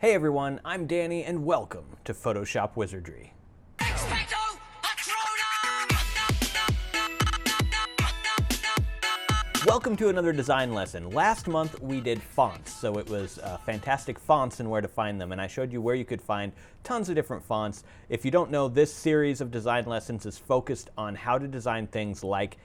Hey everyone, I'm Danny and welcome to Photoshop Wizardry. Expecto Patronum! Welcome to another design lesson. Last month we did fonts, so it was fantastic fonts and where to find them, and I showed you where you could find tons of different fonts. If you don't know, this series of design lessons is focused on how to design things like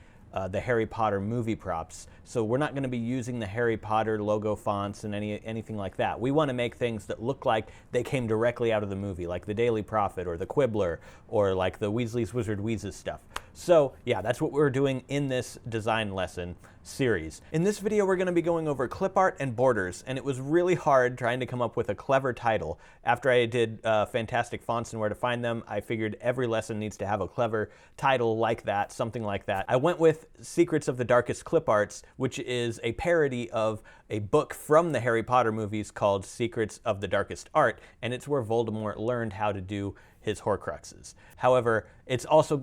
the Harry Potter movie props. So we're not going to be using the Harry Potter logo fonts and anything like that. We want to make things that look like they came directly out of the movie, like the Daily Prophet or the Quibbler or like the Weasley's Wizard Wheezes stuff. So yeah, that's what we're doing in this design lesson series. In this video, we're going to be going over clip art and borders, and it was really hard trying to come up with a clever title. After I did fantastic fonts and where to find them, I figured every lesson needs to have a clever title like that, something like that. I went with Secrets of the Darkest Clip Arts, which is a parody of a book from the Harry Potter movies called Secrets of the Darkest Art, and it's where Voldemort learned how to do his Horcruxes. However,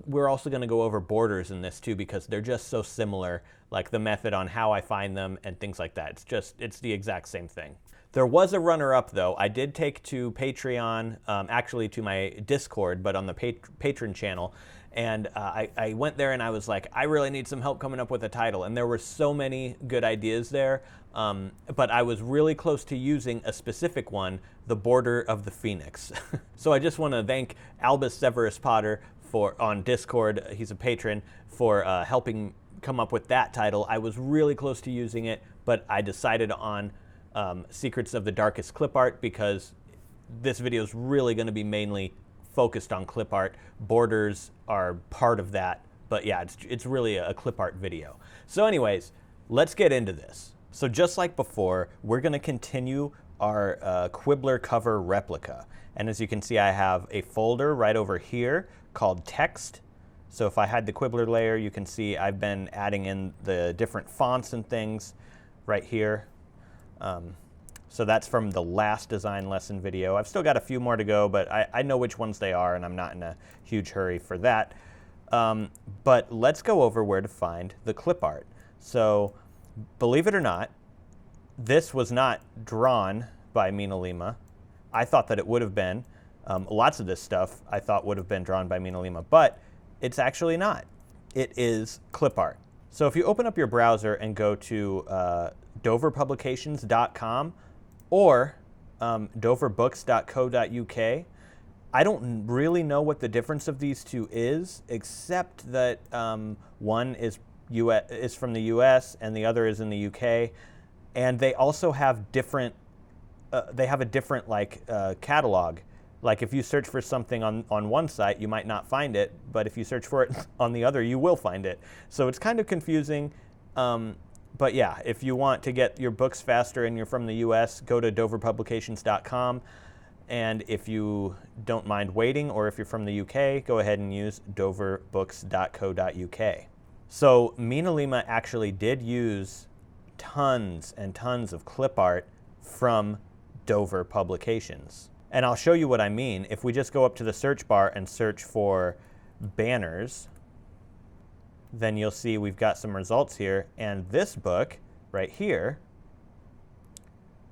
we're also going to go over borders in this too, because they're just so similar, like the method on how I find them and things like that. It's the exact same thing. There was a runner-up though. I did take to Patreon, actually to my Discord, but on the Patreon channel, and I went there and I was like, I really need some help coming up with a title. And there were so many good ideas there, but I was really close to using a specific one, the Border of the Phoenix. So I just want to thank Albus Severus Potter on Discord, he's a patron, for helping come up with that title. I was really close to using it, but I decided on Secrets of the Darkest Clip Art because this video is really going to be mainly focused on clip art. Borders are part of that, but yeah, it's really a clip art video. So anyways, let's get into this. So just like before, we're going to continue our Quibbler cover replica. And as you can see, I have a folder right over here called text. So if I had the Quibbler layer, you can see I've been adding in the different fonts and things right here. So that's from the last design lesson video. I've still got a few more to go, but I know which ones they are, and I'm not in a huge hurry for that. But let's go over where to find the clip art. So believe it or not, this was not drawn by Mina Lima. I thought that it would have been. Lots of this stuff I thought would have been drawn by Mina Lima, but it's actually not. It is clip art. So if you open up your browser and go to doverpublications.com or doverbooks.co.uk, I don't really know what the difference of these two is, except that one is from the US and the other is in the UK, and they also have different. They have a different catalog. Like if you search for something on one site, you might not find it, but if you search for it on the other, you will find it. So it's kind of confusing. But yeah, if you want to get your books faster and you're from the US, go to doverpublications.com. And if you don't mind waiting, or if you're from the UK, go ahead and use doverbooks.co.uk. So Mina Lima actually did use tons and tons of clip art from Dover Publications. And I'll show you what I mean. If we just go up to the search bar and search for banners, then you'll see we've got some results here. And this book right here,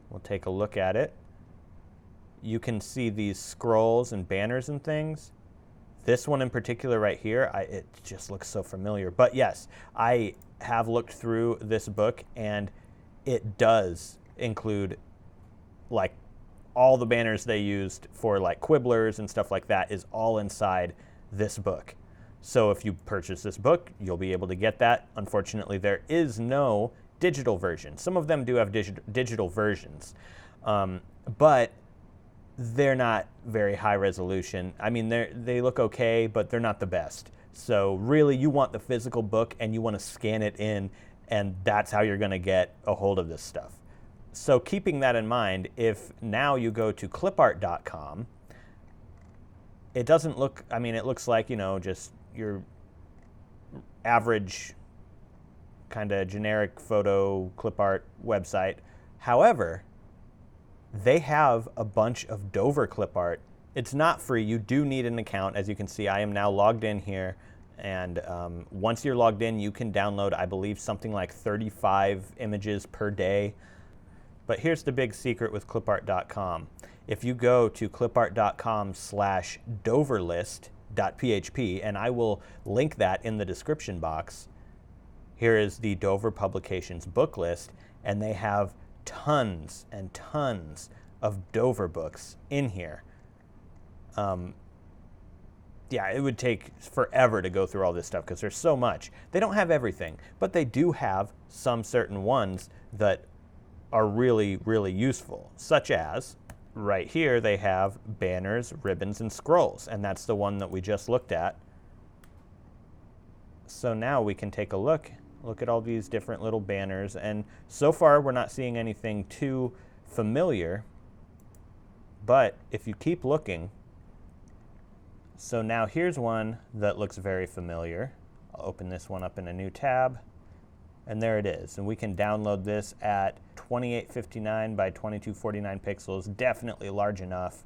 we'll take a look at it. You can see these scrolls and banners and things. This one in particular right here, it just looks so familiar. But yes, I have looked through this book and it does include like all the banners they used for like Quibblers and stuff like that is all inside this book. So if you purchase this book, you'll be able to get that. Unfortunately, there is no digital version. Some of them do have digital versions, but they're not very high resolution. I mean, they look okay, but they're not the best. So really, you want the physical book and you want to scan it in, and that's how you're going to get a hold of this stuff. So keeping that in mind, if now you go to clipart.com, it doesn't look, I mean, it looks like, just your average kind of generic photo clip art website. However, they have a bunch of Dover clip art. It's not free. You do need an account. As you can see, I am now logged in here. And once you're logged in, you can download, I believe, something like 35 images per day. But here's the big secret with clipart.com. if you go to clipart.com/doverlist.php, and I will link that in the description box, here is the Dover Publications book list, and they have tons and tons of Dover books in here. Yeah, it would take forever to go through all this stuff because there's so much. They don't have everything, but they do have some certain ones that are really, really useful, such as right here they have banners, ribbons, and scrolls, and that's the one that we just looked at. So now we can take a look at all these different little banners, and so far we're not seeing anything too familiar, but if you keep looking, so now here's one that looks very familiar. I'll open this one up in a new tab, and there it is. And we can download this at 2859 by 2249 pixels, definitely large enough.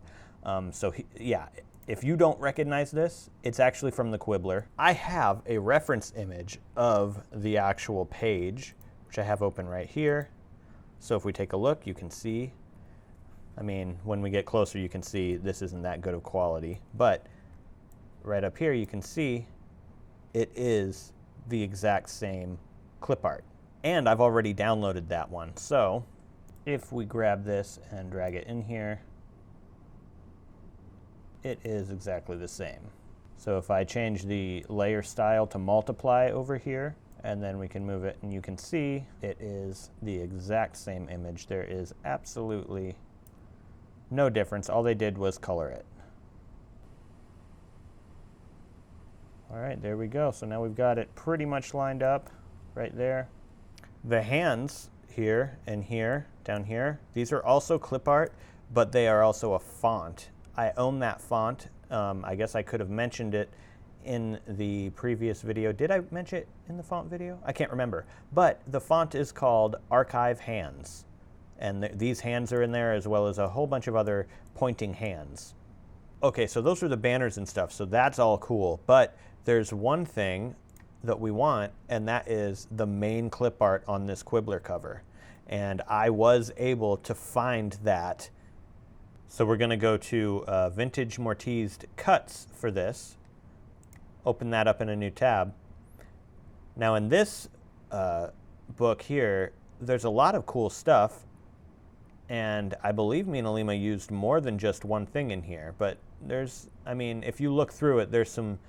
Yeah, if you don't recognize this, it's actually from the Quibbler. I have a reference image of the actual page, which I have open right here. So if we take a look, you can see, I mean, when we get closer, you can see this isn't that good of quality, but right up here, you can see it is the exact same clip art. And I've already downloaded that one. So if we grab this and drag it in here, it is exactly the same. So if I change the layer style to multiply over here, and then we can move it, and you can see it is the exact same image. There is absolutely no difference. All they did was color it. All right, there we go. So now we've got it pretty much lined up right there. The hands here and here, down here, these are also clip art, but they are also a font. I own that font. I guess I could have mentioned it in the previous video. Did I mention it in the font video? I can't remember. But the font is called Archive Hands. And these hands are in there, as well as a whole bunch of other pointing hands. Okay, so those are the banners and stuff, so that's all cool. But there's one thing that we want, and that is the main clip art on this Quibbler cover. And I was able to find that. So we're going to go to Vintage Mortised Cuts for this. Open that up in a new tab. Now in this book here, there's a lot of cool stuff. And I believe me and Alima used more than just one thing in here. But there's, I mean, if you look through it, there's some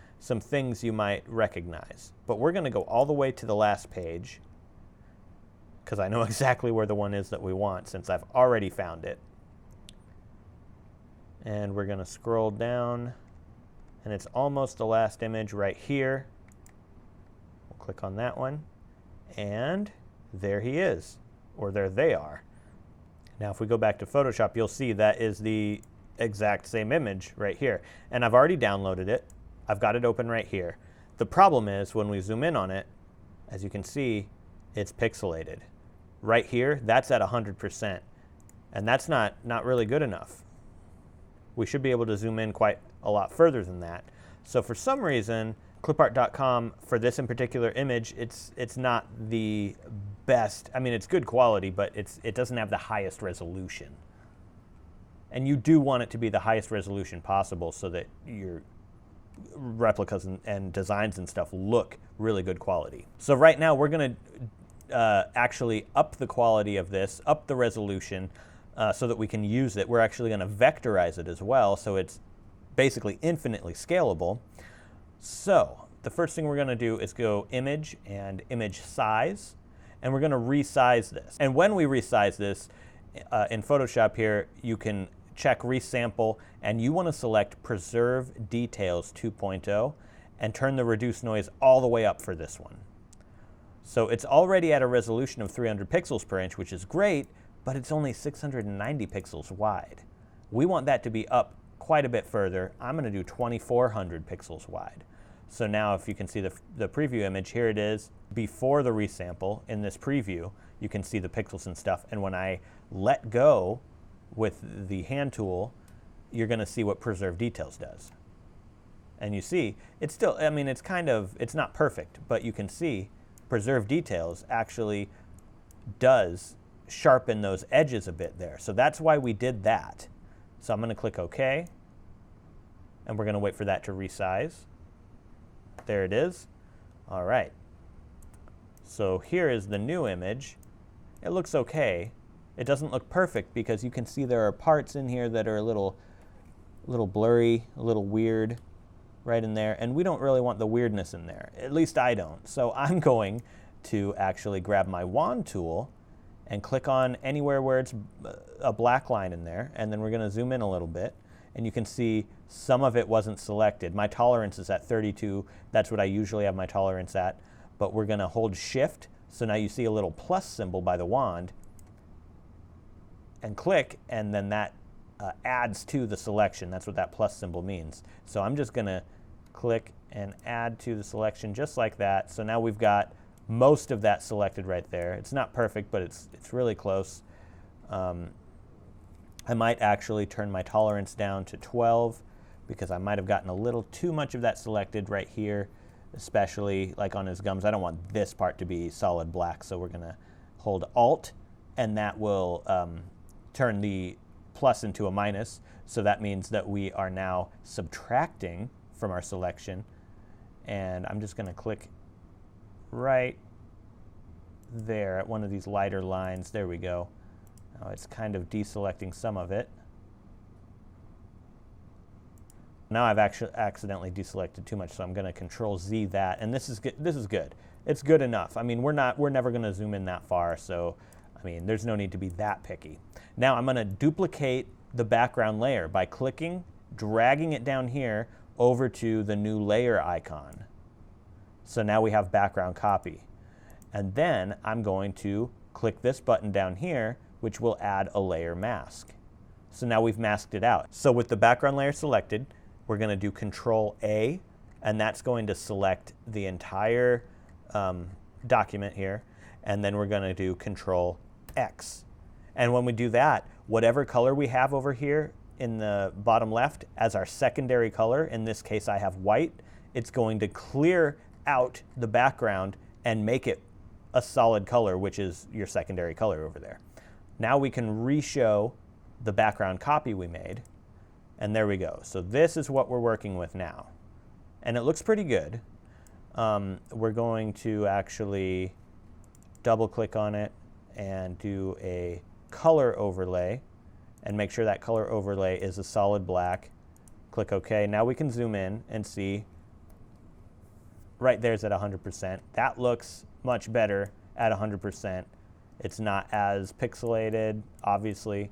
things you might recognize. But we're going to go all the way to the last page, because I know exactly where the one is that we want since I've already found it. And we're going to scroll down, and it's almost the last image right here. We'll click on that one, and there he is, or there they are. Now if we go back to Photoshop, you'll see that is the exact same image right here. And I've already downloaded it. I've got it open right here. The problem is when we zoom in on it, as you can see, it's pixelated. Right here, that's at 100%. And that's not really good enough. We should be able to zoom in quite a lot further than that. So for some reason, Clipart.com, for this in particular image, it's not the best. I mean, it's good quality, but it doesn't have the highest resolution. And you do want it to be the highest resolution possible so that your replicas and designs and stuff look really good quality. So right now we're going to actually up the quality of this, up the resolution, so that we can use it. We're actually going to vectorize it as well, so it's basically infinitely scalable. So the first thing we're going to do is go Image and Image Size, and we're going to resize this. And when we resize this, in Photoshop here, you can check Resample, and you want to select Preserve Details 2.0 and turn the Reduce Noise all the way up for this one. So it's already at a resolution of 300 pixels per inch, which is great, but it's only 690 pixels wide. We want that to be up quite a bit further. I'm going to do 2400 pixels wide. So now if you can see the preview image, here it is before the resample. In this preview, you can see the pixels and stuff. And when I let go with the hand tool, you're going to see what Preserve Details does. And you see, it's still, I mean, it's kind of, it's not perfect, but you can see Preserve Details actually does sharpen those edges a bit there. So that's why we did that. So I'm going to click OK, and we're going to wait for that to resize. There it is. All right. So here is the new image. It looks okay. It doesn't look perfect because you can see there are parts in here that are a little blurry, a little weird right in there, and we don't really want the weirdness in there. At least I don't. So I'm going to actually grab my wand tool and click on anywhere where it's a black line in there, and then we're going to zoom in a little bit, and you can see some of it wasn't selected. My tolerance is at 32. That's what I usually have my tolerance at, but we're going to hold shift, so now you see a little plus symbol by the wand, and click, and then that adds to the selection. That's what that plus symbol means. So I'm just going to click and add to the selection just like that. So now we've got most of that selected right there. It's not perfect, but it's really close. I might actually turn my tolerance down to 12 because I might have gotten a little too much of that selected right here, especially like on his gums. I don't want this part to be solid black, so we're going to hold Alt, and that will turn the plus into a minus. So that means that we are now subtracting from our selection. And I'm just going to click right there at one of these lighter lines. There we go. Now it's kind of deselecting some of it. Now I've actually accidentally deselected too much, so I'm going to Control Z that, and this is good. This is good. It's good enough. I mean, we're never going to zoom in that far, so I mean, there's no need to be that picky. Now I'm going to duplicate the background layer by clicking, dragging it down here over to the new layer icon. So now we have background copy. And then I'm going to click this button down here, which will add a layer mask. So now we've masked it out. So with the background layer selected, we're going to do Control A, and that's going to select the entire document here. And then we're going to do Control X. And when we do that, whatever color we have over here in the bottom left as our secondary color, in this case I have white, it's going to clear out the background and make it a solid color, which is your secondary color over there. Now we can re-show the background copy we made, and there we go. So this is what we're working with now. And it looks pretty good. We're going to actually double click on it and do a color overlay and make sure that color overlay is a solid black. Click OK. Now we can zoom in and see right there's at 100%. That looks much better at 100%. It's not as pixelated, obviously,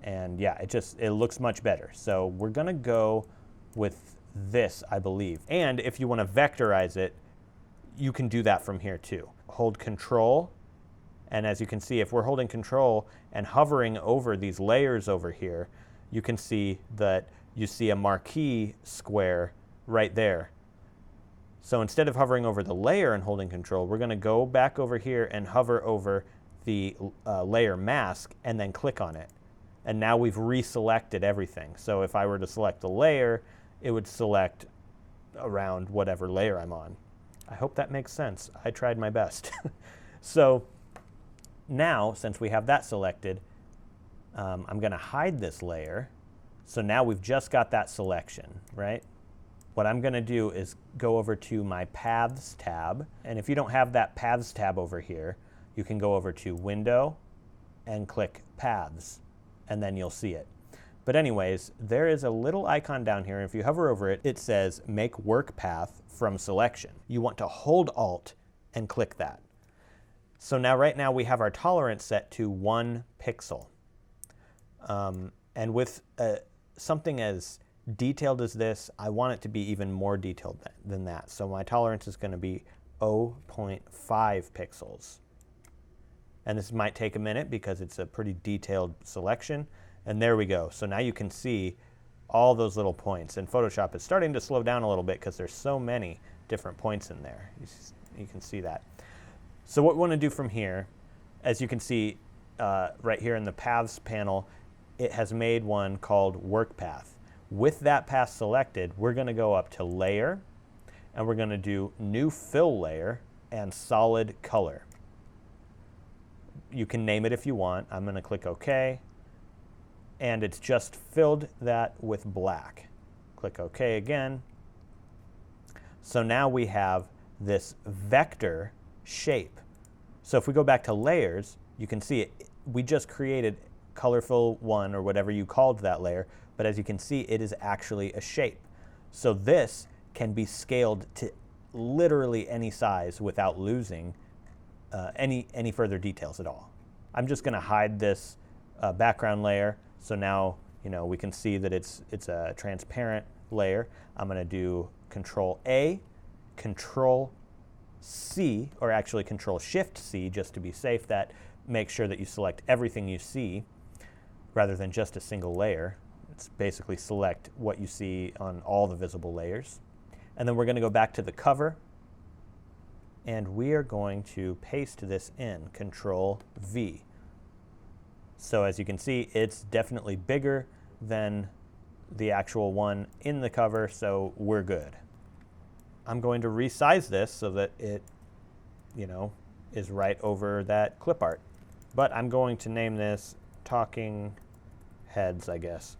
and yeah, it looks much better. So we're gonna go with this, I believe. And if you want to vectorize it, you can do that from here too. Hold Control, and as you can see, if we're holding Control and hovering over these layers over here, you can see that you see a marquee square right there. So instead of hovering over the layer and holding Control, we're going to go back over here and hover over the layer mask and then click on it. And now we've reselected everything. So if I were to select the layer, it would select around whatever layer I'm on. I hope that makes sense. I tried my best. So now, since we have that selected, I'm going to hide this layer. So now we've just got that selection, right? What I'm going to do is go over to my Paths tab. And if you don't have that Paths tab over here, you can go over to Window and click Paths, and then you'll see it. But anyways, there is a little icon down here. If you hover over it, it says Make Work Path from Selection. You want to hold Alt and click that. So now, right now, we have our tolerance set to 1 pixel. And with something as detailed as this, I want it to be even more detailed than that. So my tolerance is going to be 0.5 pixels. And this might take a minute because it's a pretty detailed selection. And there we go. So now you can see all those little points. And Photoshop is starting to slow down a little bit because there's so many different points in there. You can see that. So what we want to do from here, as you can see right here in the Paths panel, it has made one called Work Path. With that path selected, we're going to go up to Layer, and we're going to do New Fill Layer and Solid Color. You can name it if you want. I'm going to click OK. and it's just filled that with black. Click OK again. So now we have this vector shape. So if we go back to layers, you can see it. We just created colorful one or whatever you called that layer, but as you can see, it is actually a shape. So this can be scaled to literally any size without losing any further details at all. I'm just going to hide this background layer, so now we can see that it's a transparent layer. I'm going to do Control A, Control C, or actually Control Shift C, just to be safe. That makes sure that you select everything you see rather than just a single layer. It's basically select what you see on all the visible layers. And then we're going to go back to the cover, and we are going to paste this in, Control V. So as you can see, it's definitely bigger than the actual one in the cover, so we're good. I'm going to resize this so that it, is right over that clip art. But I'm going to name this Talking Heads, I guess.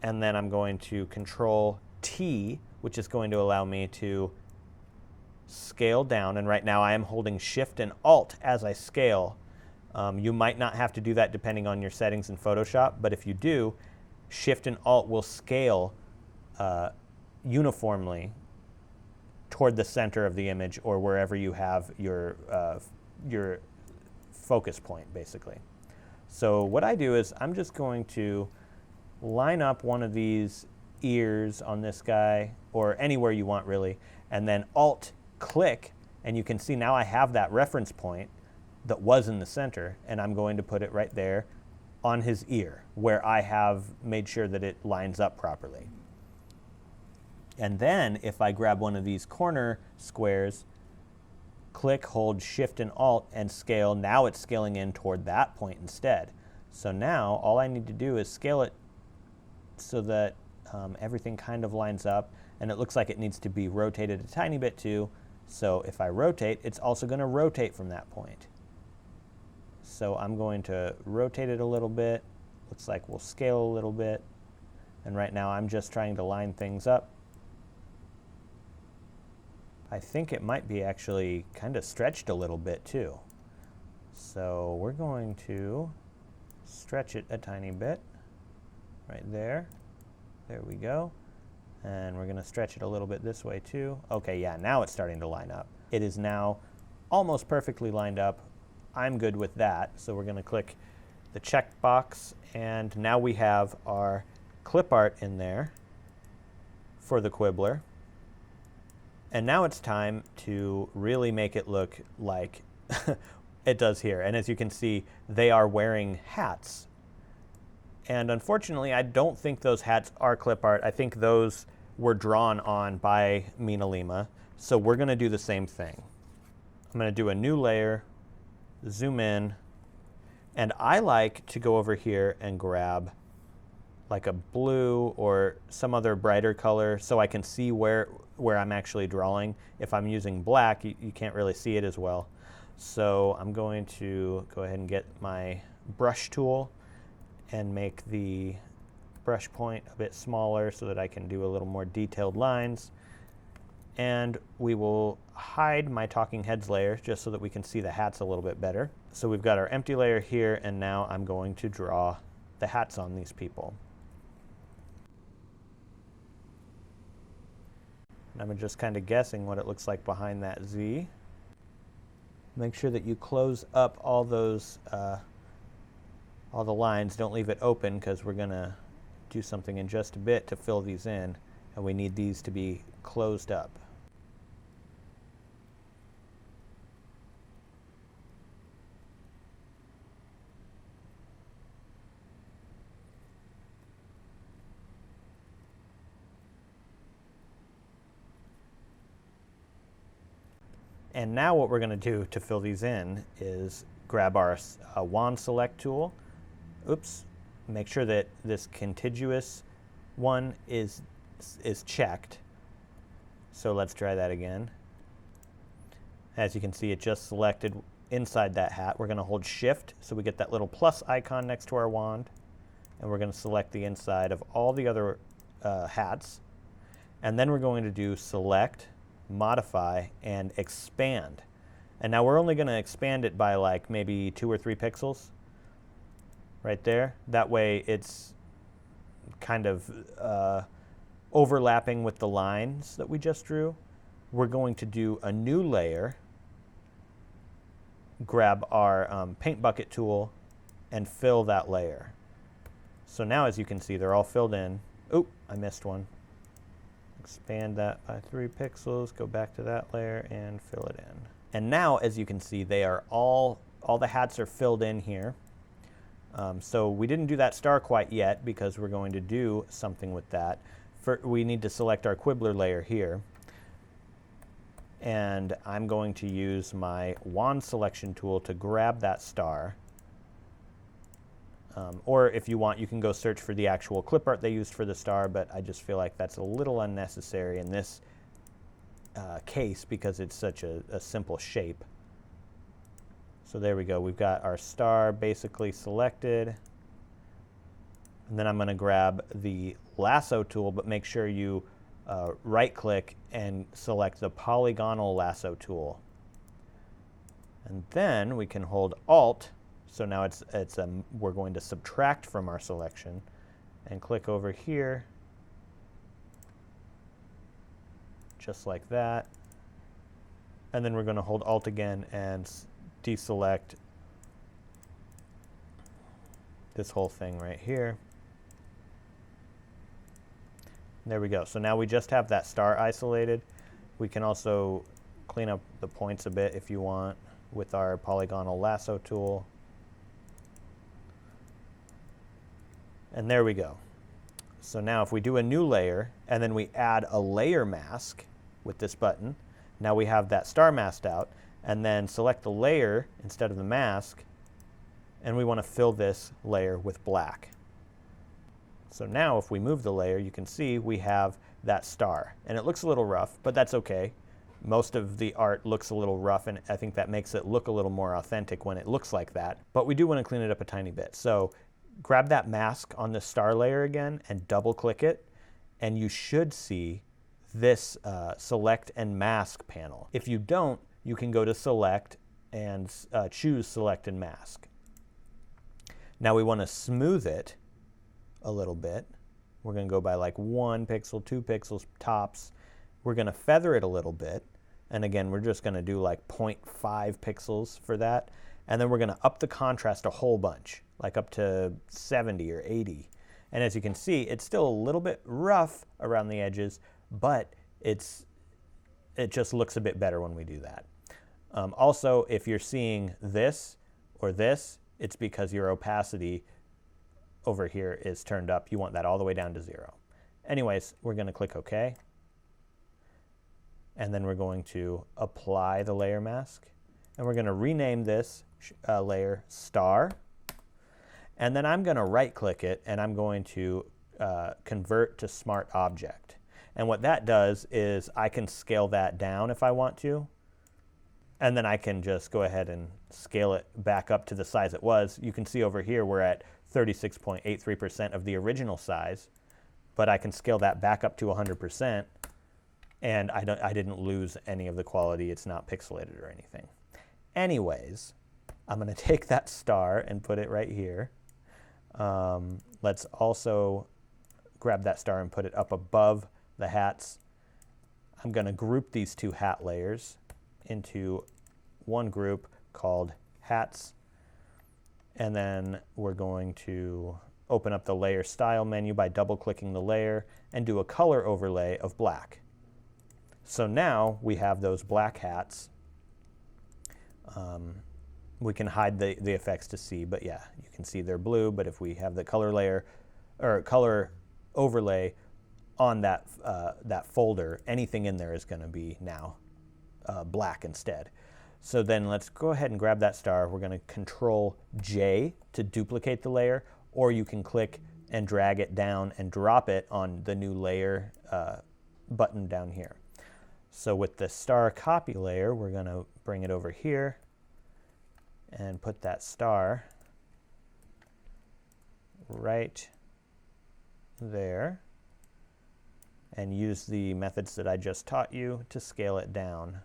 And then I'm going to Control T, which is going to allow me to scale down. And right now I am holding Shift and Alt as I scale. You might not have to do that depending on your settings in Photoshop, but if you do, Shift and Alt will scale uniformly toward the center of the image or wherever you have your focus point, basically. So what I do is I'm just going to line up one of these ears on this guy, or anywhere you want really, and then Alt-click, and you can see now I have that reference point that was in the center, and I'm going to put it right there on his ear, where I have made sure that it lines up properly. And then if I grab one of these corner squares, click, hold Shift and Alt, and scale, now it's scaling in toward that point instead. So now all I need to do is scale it so that everything kind of lines up, and it looks like it needs to be rotated a tiny bit too. So if I rotate, it's also going to rotate from that point. So I'm going to rotate it a little bit. Looks like we'll scale a little bit. And right now I'm just trying to line things up. I think it might be actually kind of stretched a little bit too. So we're going to stretch it a tiny bit right there. There we go. And we're going to stretch it a little bit this way too. Okay, yeah, now it's starting to line up. It is now almost perfectly lined up. I'm good with that. So we're going to click the check box, and now we have our clip art in there for the Quibbler. And now it's time to really make it look like it does here. And as you can see, they are wearing hats. And unfortunately, I don't think those hats are clip art. I think those were drawn on by Mina Lima. So we're going to do the same thing. I'm going to do a new layer, zoom in, and I like to go over here and grab like a blue or some other brighter color so I can see where I'm actually drawing. If I'm using black, you can't really see it as well. So I'm going to go ahead and get my brush tool and make the brush point a bit smaller so that I can do a little more detailed lines. And we will hide my talking heads layer just so that we can see the hats a little bit better. So we've got our empty layer here, and now I'm going to draw the hats on these people. And I'm just kind of guessing what it looks like behind that Z. Make sure that you close up all those, all the lines. Don't leave it open because we're going to do something in just a bit to fill these in, and we need these to be closed up. And now what we're going to do to fill these in is grab our wand select tool. Oops. Make sure that this contiguous one is checked. So let's try that again. As you can see, it just selected inside that hat. We're going to hold Shift so we get that little plus icon next to our wand. and we're going to select the inside of all the other hats. And then we're going to do select, modify, and expand. And now we're only going to expand it by like maybe 2 or 3 pixels right there. That way it's kind of overlapping with the lines that we just drew. We're going to do a new layer, grab our paint bucket tool, and fill that layer. So now, as you can see, they're all filled in. Oop, I missed one. Expand that by 3 pixels, go back to that layer and fill it in. And now, as you can see, they are all the hats are filled in here. So we didn't do that star quite yet because we're going to do something with that. We need to select our quibbler layer here. And I'm going to use my wand selection tool to grab that star. Or if you want, you can go search for the actual clip art they used for the star, but I just feel like that's a little unnecessary in this case because it's such a simple shape. So there we go. We've got our star basically selected. And then I'm going to grab the lasso tool, but make sure you right-click and select the polygonal lasso tool. And then we can hold Alt. So now we're going to subtract from our selection and click over here, just like that. And then we're going to hold Alt again and deselect this whole thing right here. There we go. So now we just have that star isolated. We can also clean up the points a bit if you want with our polygonal lasso tool. And there we go. So now if we do a new layer and then we add a layer mask with this button, now we have that star masked out, and then select the layer instead of the mask, and we want to fill this layer with black. So now if we move the layer, you can see we have that star. And it looks a little rough, but that's okay. Most of the art looks a little rough, and I think that makes it look a little more authentic when it looks like that. But we do want to clean it up a tiny bit. So grab that mask on the star layer again and double click it, and you should see this select and mask panel. If you don't, you can go to select and choose select and mask. Now we want to smooth it a little bit. We're going to go by like 1 pixel, 2 pixels tops. We're going to feather it a little bit. And again, we're just going to do like 0.5 pixels for that. And then we're going to up the contrast a whole bunch, like up to 70 or 80. And as you can see, it's still a little bit rough around the edges, but it just looks a bit better when we do that. Also, if you're seeing this or this, it's because your opacity over here is turned up. You want that all the way down to 0. Anyways, we're going to click OK. And then we're going to apply the layer mask. And we're going to rename this layer star. And then I'm going to right-click it, and I'm going to convert to smart object. And what that does is I can scale that down if I want to. And then I can just go ahead and scale it back up to the size it was. You can see over here we're at 36.83% of the original size, but I can scale that back up to 100%, and I didn't lose any of the quality. It's not pixelated or anything. Anyways, I'm going to take that star and put it right here. Let's also grab that star and put it up above the hats. I'm going to group these 2 hat layers into one group called hats. And then we're going to open up the layer style menu by double clicking the layer and do a color overlay of black. So now we have those black hats. We can hide the effects to see, but yeah, you can see they're blue, but if we have the color layer or color overlay on that, that folder, anything in there is going to be now black instead. So then let's go ahead and grab that star. We're going to Control J to duplicate the layer, or you can click and drag it down and drop it on the new layer button down here. So with the star copy layer, we're going to bring it over here and put that star right there and use the methods that I just taught you to scale it down.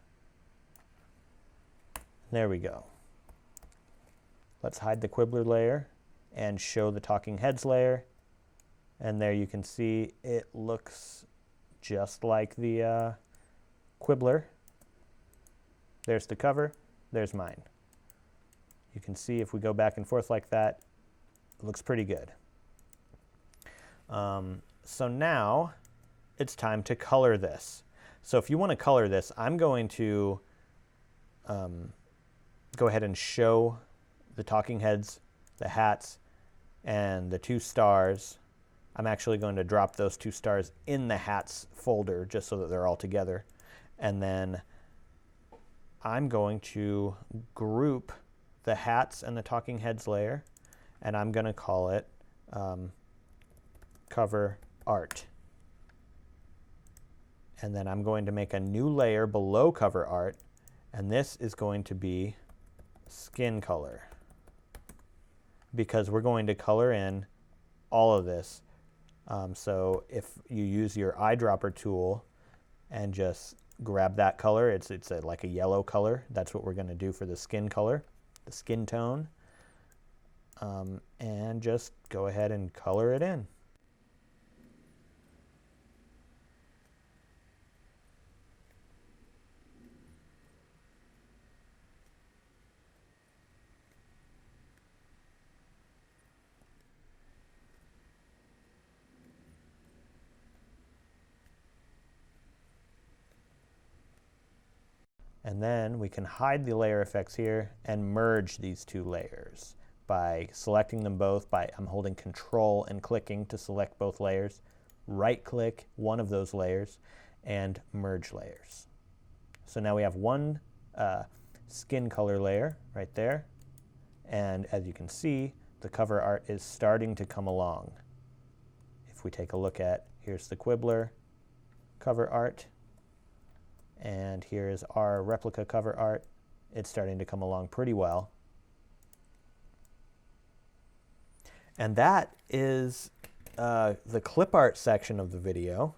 There we go. Let's hide the quibbler layer and show the talking heads layer. And there you can see it looks just like the quibbler. There's the cover, there's mine. You can see if we go back and forth like that, it looks pretty good. So now it's time to color this. So if you want to color this, I'm going to go ahead and show the talking heads, the hats, and the 2 stars. I'm actually going to drop those 2 stars in the hats folder just so that they're all together. And then I'm going to group the hats and the talking heads layer, and I'm going to call it cover art. And then I'm going to make a new layer below cover art, and this is going to be skin color, because we're going to color in all of this. So if you use your eyedropper tool and just grab that color, it's like a yellow color. That's what we're going to do for the skin color, the skin tone, and just go ahead and color it in. And then we can hide the layer effects here and merge these 2 layers by selecting them both. I'm holding Control and clicking to select both layers, right click one of those layers, and merge layers. So now we have one skin color layer right there. And as you can see, the cover art is starting to come along. If we take a look at, here's the quibbler cover art. And here is our replica cover art. It's starting to come along pretty well. And that is the clip art section of the video.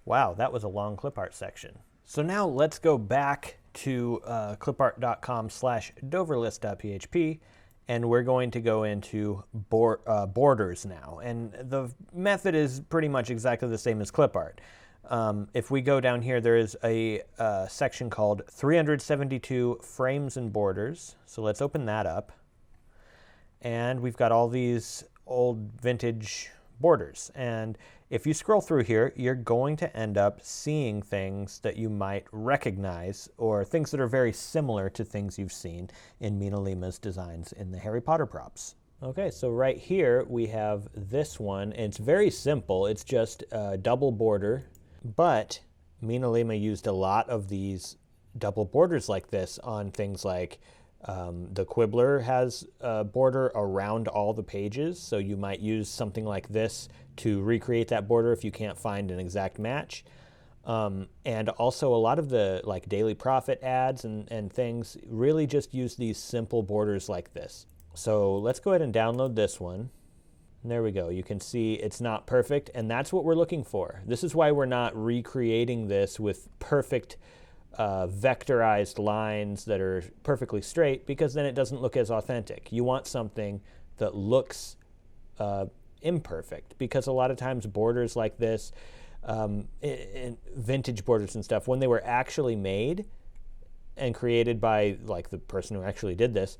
Wow, that was a long clip art section. So now let's go back to clipart.com/doverlist.php, and we're going to go into borders now. And the method is pretty much exactly the same as clip art. If we go down here, there is a section called 372 frames and borders. So let's open that up. And we've got all these old vintage borders. And if you scroll through here, you're going to end up seeing things that you might recognize, or things that are very similar to things you've seen in Mina Lima's designs in the Harry Potter props. Okay, so right here we have this one. It's very simple. It's just a double border. But Mina Lima used a lot of these double borders like this on things like the quibbler has a border around all the pages, so you might use something like this to recreate that border if you can't find an exact match. And also a lot of the like Daily Prophet ads and things really just use these simple borders like this. So let's go ahead and download this one. And there we go. You can see it's not perfect, and that's what we're looking for. This is why we're not recreating this with perfect vectorized lines that are perfectly straight, because then it doesn't look as authentic. You want something that looks imperfect, because a lot of times borders like this, in vintage borders and stuff, when they were actually made and created by like the person who actually did this,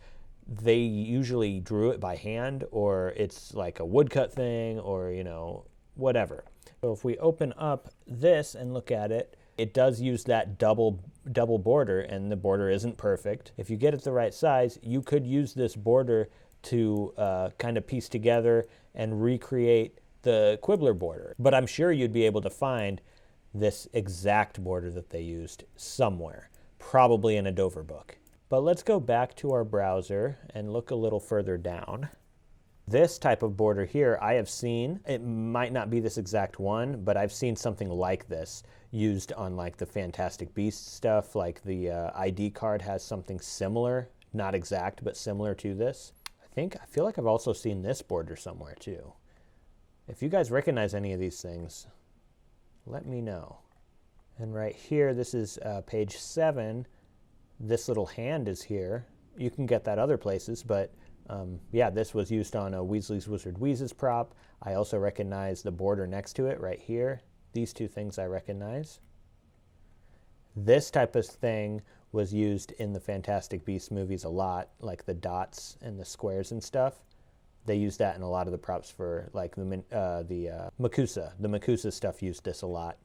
they usually drew it by hand, or it's like a woodcut thing, or whatever. So if we open up this and look at it, it does use that double border, and the border isn't perfect. If you get it the right size, you could use this border to kind of piece together and recreate the quibbler border. But I'm sure you'd be able to find this exact border that they used somewhere, probably in a Dover book. But let's go back to our browser and look a little further down. This type of border here I have seen. It might not be this exact one, but I've seen something like this used on like the Fantastic Beasts stuff. Like the ID card has something similar, not exact, but similar to this. I I feel like I've also seen this border somewhere too. If you guys recognize any of these things, let me know. And right here, this is page 7. This little hand is here. You can get that other places, but yeah, this was used on a Weasley's Wizard Wheezes prop. I also recognize the border next to it right here. These two things I recognize. This type of thing was used in the Fantastic Beasts movies a lot, like the dots and the squares and stuff. They used that in a lot of the props for like the Makusa. The Makusa stuff used this a lot.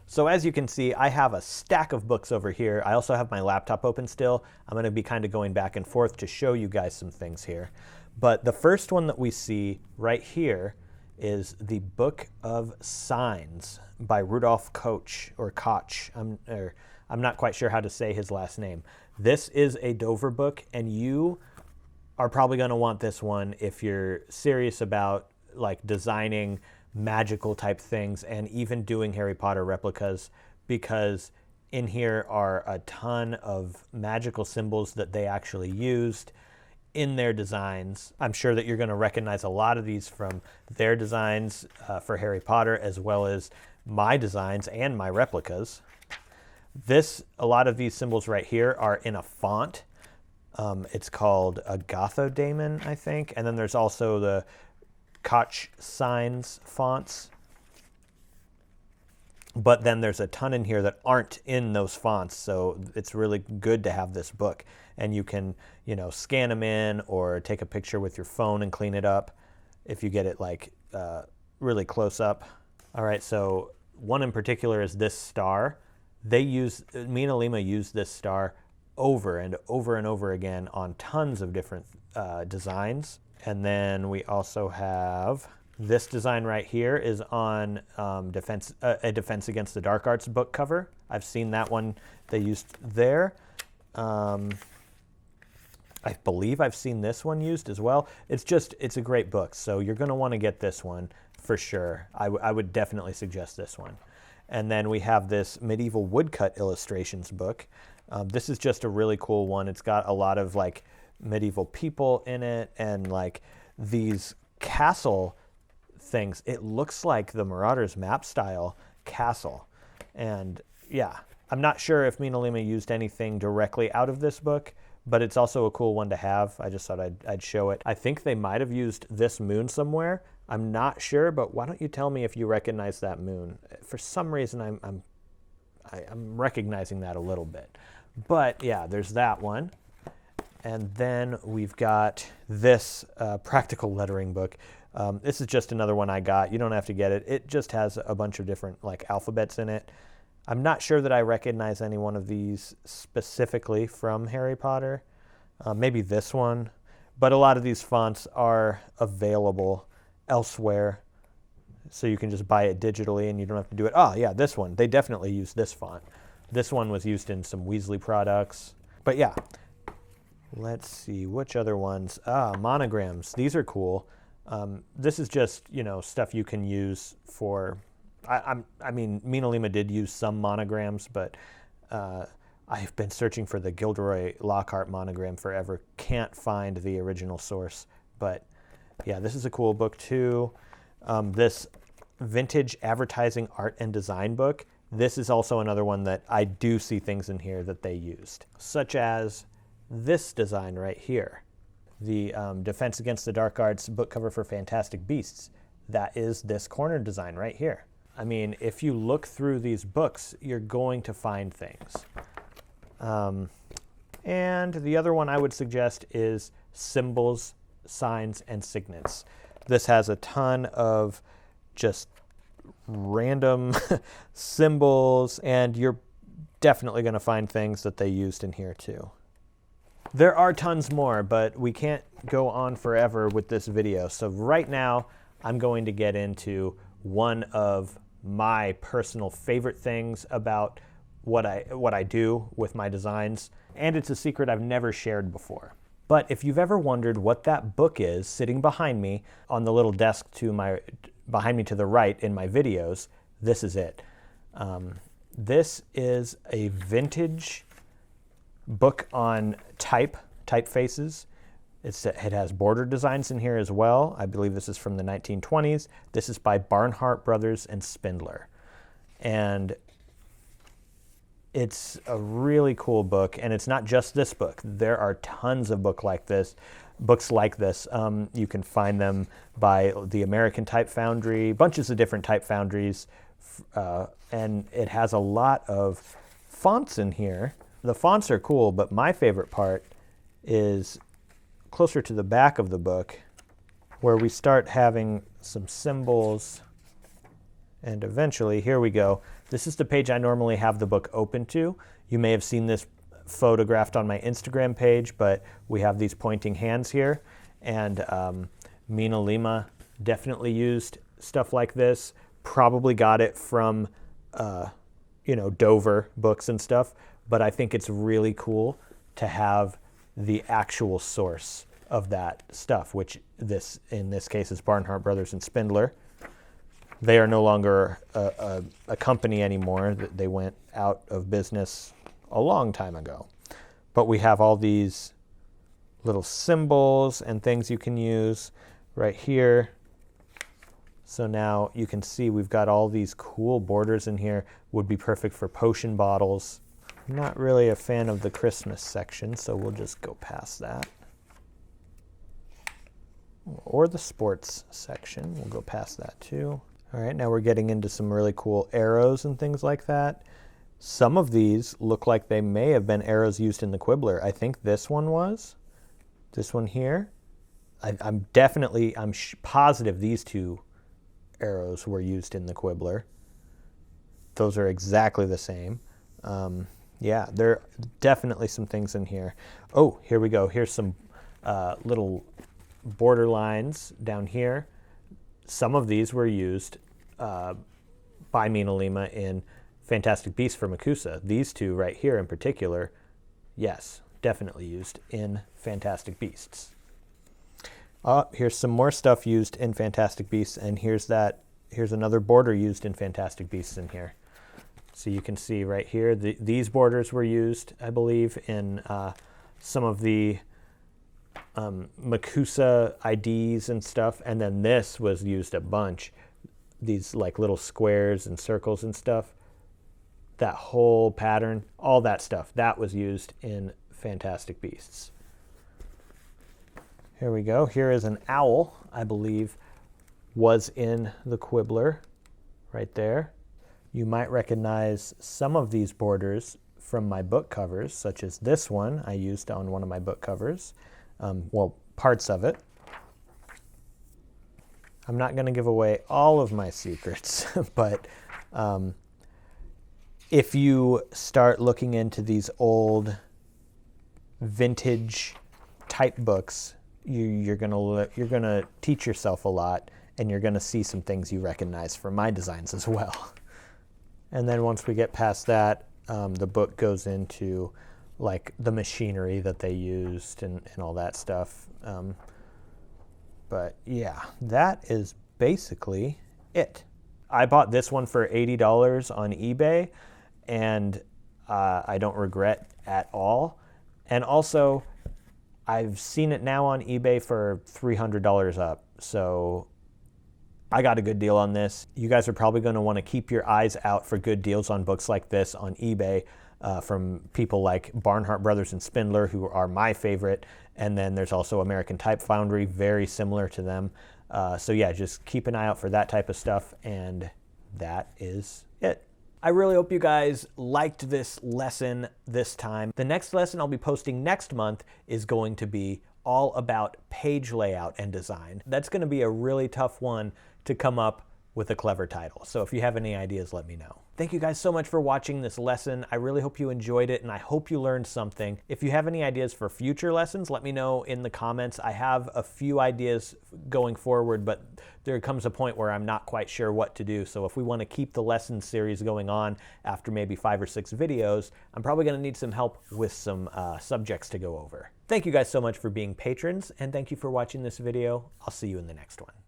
So as you can see, I have a stack of books over here. I also have my laptop open still. I'm going to be kind of going back and forth to show you guys some things here. But the first one that we see right here is the Book of Signs by Rudolph Koch, or Koch. I'm not quite sure how to say his last name. This is a Dover book, and you are probably going to want this one if you're serious about like designing magical type things and even doing Harry Potter replicas, because in here are a ton of magical symbols that they actually used in their designs. I'm sure that you're going to recognize a lot of these from their designs for Harry Potter, as well as my designs and my replicas. A lot of these symbols right here are in a font. It's called a Gothodaemon, I think. And then there's also the Koch Signs fonts. But then there's a ton in here that aren't in those fonts, so it's really good to have this book. And you can, scan them in or take a picture with your phone and clean it up if you get it like really close up. All right, so one in particular is this star. Me and Alima used this star over and over and over again on tons of different designs. And then we also have this design right here is on a Defense Against the Dark Arts book cover. I've seen that one they used there. I believe I've seen this one used as well. It's a great book, so you're going to want to get this one for sure. I would definitely suggest this one. And then we have this Medieval Woodcut Illustrations book. This is just a really cool one. It's got a lot of like medieval people in it and like these castle things. It looks like the Marauders map style castle. And yeah, I'm not sure if me and Alima used anything directly out of this book, but it's also a cool one to have. I just thought I'd show it. I think they might have used this moon somewhere. I'm not sure, but why don't you tell me if you recognize that moon? For some reason, I'm recognizing that a little bit. But yeah, there's that one. And then we've got this practical lettering book. This is just another one I got. You don't have to get it. It just has a bunch of different like alphabets in it. I'm not sure that I recognize any one of these specifically from Harry Potter. Maybe this one. But a lot of these fonts are available elsewhere, so you can just buy it digitally and you don't have to do it. Oh yeah, this one. They definitely use this font. This one was used in some Weasley products. But yeah, let's see, which other ones? Monograms. These are cool. This is just, stuff you can use for, I mean, me and Alima did use some monograms, but I've been searching for the Gilderoy Lockhart monogram forever. Can't find the original source, but yeah, this is a cool book too. This Vintage Advertising Art and Design book. This is also another one that I do see things in here that they used, such as this design right here. The Defense Against the Dark Arts book cover for Fantastic Beasts. That is this corner design right here. I mean, if you look through these books, you're going to find things. And the other one I would suggest is Symbols, Signs, and Signets. This has a ton of just random symbols, and you're definitely going to find things that they used in here too. There are tons more, but we can't go on forever with this video. So right now, I'm going to get into one of my personal favorite things about what I do with my designs, and it's a secret I've never shared before. But if you've ever wondered what that book is sitting behind me on the little desk behind me to the right in my videos, this is it. This is a vintage book on typefaces. It has border designs in here as well. I believe this is from the 1920s. This is by Barnhart Brothers and Spindler. And it's a really cool book, and it's not just this book. There are tons of books like this. You can find them by the American Type Foundry, bunches of different type foundries, and it has a lot of fonts in here. The fonts are cool, but my favorite part is closer to the back of the book, where we start having some symbols, and eventually, here we go. This is the page I normally have the book open to. You may have seen this photographed on my Instagram page, but we have these pointing hands here, and Mina Lima definitely used stuff like this. Probably got it from Dover books and stuff, but I think it's really cool to have the actual source of that stuff, which in this case is Barnhart Brothers and Spindler. They are no longer a company anymore. They went out of business a long time ago. But we have all these little symbols and things you can use right here. So now you can see we've got all these cool borders in here. Would be perfect for potion bottles. I'm not really a fan of the Christmas section, so we'll just go past that. Or the sports section, we'll go past that too. All right, now we're getting into some really cool arrows and things like that. Some of these look like they may have been arrows used in the Quibbler. I think this one was. This one here. I'm positive these two arrows were used in the Quibbler. Those are exactly the same. Yeah, there are definitely some things in here. Oh, here we go. Here's some little border lines down here. Some of these were used by Mina Lima in Fantastic Beasts for Makusa. These two right here in particular, yes, definitely used in Fantastic Beasts. Here's some more stuff used in Fantastic Beasts, and here's another border used in Fantastic Beasts in here. So you can see right here, these borders were used, I believe, in some of the Makusa IDs and stuff, and then this was used a bunch. These like little squares and circles and stuff. That whole pattern, all that stuff, that was used in Fantastic Beasts. Here we go. Here is an owl, I believe, was in the Quibbler right there. You might recognize some of these borders from my book covers, such as this one I used on one of my book covers. Well, parts of it. I'm not going to give away all of my secrets, but if you start looking into these old vintage type books, you're gonna teach yourself a lot, and you're gonna see some things you recognize from my designs as well. And then once we get past that, the book goes into like the machinery that they used and all that stuff. But yeah, that is basically it. I bought this one for $80 on eBay, and I don't regret at all. And also, I've seen it now on eBay for $300 up. So I got a good deal on this. You guys are probably going to want to keep your eyes out for good deals on books like this on eBay from people like Barnhart Brothers and Spindler, who are my favorite. And then there's also American Type Foundry, very similar to them. So yeah, just keep an eye out for that type of stuff. And that is it. I really hope you guys liked this lesson this time. The next lesson I'll be posting next month is going to be all about page layout and design. That's going to be a really tough one to come up with a clever title. So if you have any ideas, let me know. Thank you guys so much for watching this lesson. I really hope you enjoyed it, and I hope you learned something. If you have any ideas for future lessons, let me know in the comments. I have a few ideas going forward, but there comes a point where I'm not quite sure what to do. So if we want to keep the lesson series going on after maybe 5 or 6 videos, I'm probably going to need some help with some subjects to go over. Thank you guys so much for being patrons, and thank you for watching this video. I'll see you in the next one.